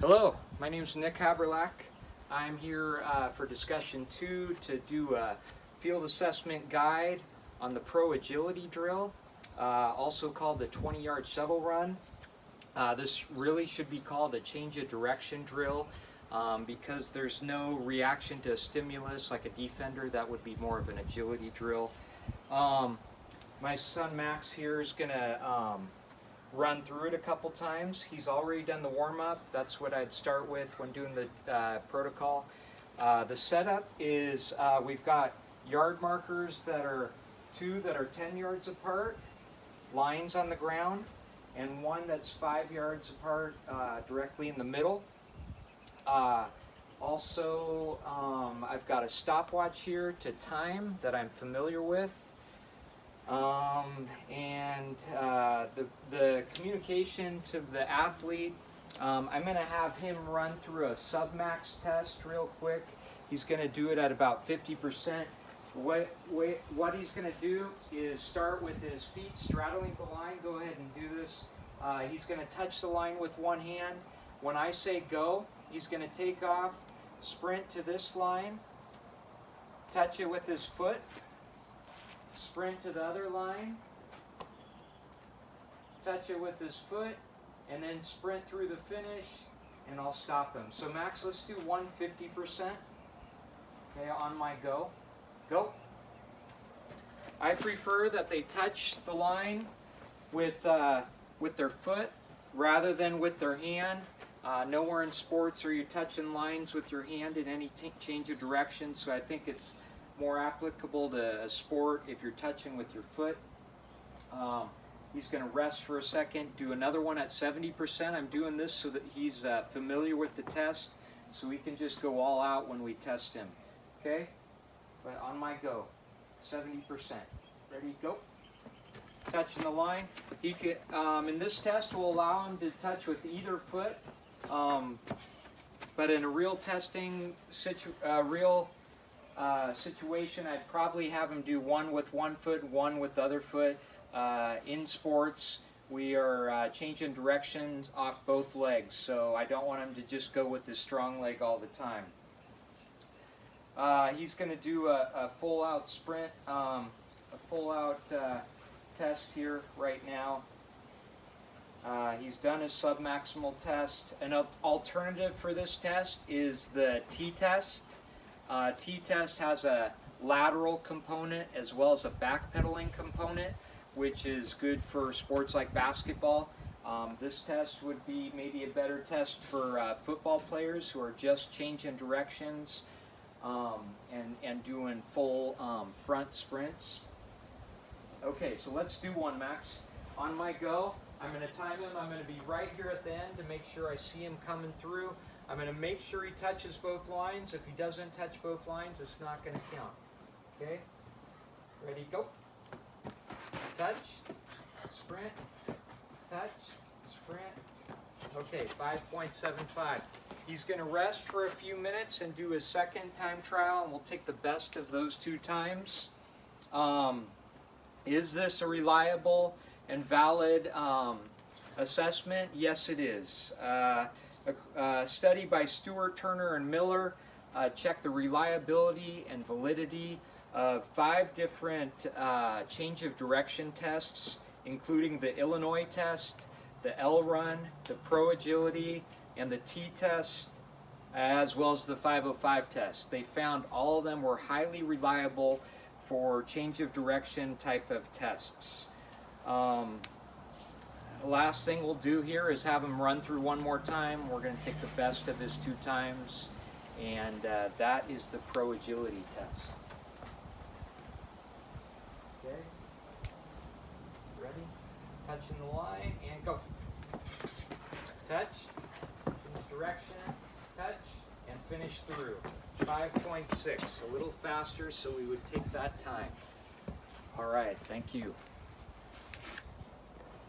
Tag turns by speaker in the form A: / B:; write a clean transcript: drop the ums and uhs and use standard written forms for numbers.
A: Hello, my name is Nick Haberlack. I'm here for discussion 2 to do a field assessment guide on the Pro Agility drill, also called the 20-yard shuttle run. This really should be called a change of direction drill because there's no reaction to a stimulus like a defender. That would be more of an agility drill. My son Max here is going to run through it a couple times. He's already done the warm-up. That's what I'd start with when doing the protocol. The setup is we've got yard markers that are 2 that are 10 yards apart, lines on the ground, and 1 that's 5 yards apart directly in the middle. Also, I've got a stopwatch here to time that I'm familiar with. The communication to the athlete, I'm going to have him run through a submax test real quick. He's going to do it at about 50%. What he's going to do is start with his feet straddling the line. Go ahead and do this. He's going to touch the line with one hand. When I say go, he's going to take off, sprint to this line, touch it with his foot, sprint to the other line, touch it with his foot, and then sprint through the finish, and I'll stop him. So Max, let's do 150%. Okay, on my go. Go. I prefer that they touch the line with their foot rather than with their hand. Nowhere in sports are you touching lines with your hand in any change of direction, so I think it's more applicable to a sport if you're touching with your foot. He's going to rest for a second, do another one at 70%. I'm doing this so that he's familiar with the test, so we can just go all out when we test him. Okay? But on my go, 70%. Ready, go. Touching the line. He could, in this test, we'll allow him to touch with either foot, but in a real testing situation, I'd probably have him do one with one foot, one with the other foot. In sports, we are changing directions off both legs, so I don't want him to just go with his strong leg all the time. He's going to do a full-out sprint, a full-out test here right now. He's done his submaximal test. An alternative for this test is the T-test. T-test has a lateral component as well as a backpedaling component, which is good for sports like basketball. This test would be maybe a better test for football players who are just changing directions and doing full front sprints. Okay, so let's do one, Max. On my go, I'm going to time him. I'm going to be right here at the end to make sure I see him coming through. I'm going to make sure he touches both lines. If he doesn't touch both lines, it's not going to count. Okay? Ready, go. Touch, sprint, touch, sprint. Okay, 5.75. He's going to rest for a few minutes and do his second time trial, and we'll take the best of those 2 times. Is this a reliable and valid assessment? Yes, it is. A study by Stewart, Turner, and Miller checked the reliability and validity of 5 different change of direction tests, including the Illinois test, the L-Run, the Pro Agility, and the T-test, as well as the 505 test. They found all of them were highly reliable for change of direction type of tests. The last thing we'll do here is have him run through one more time. We're going to take the best of his 2 times, and that is the Pro Agility test. Okay, ready? Touching the line, and go. Touched, change direction, touch, and finish through. 5.6, a little faster, so we would take that time. All right, thank you.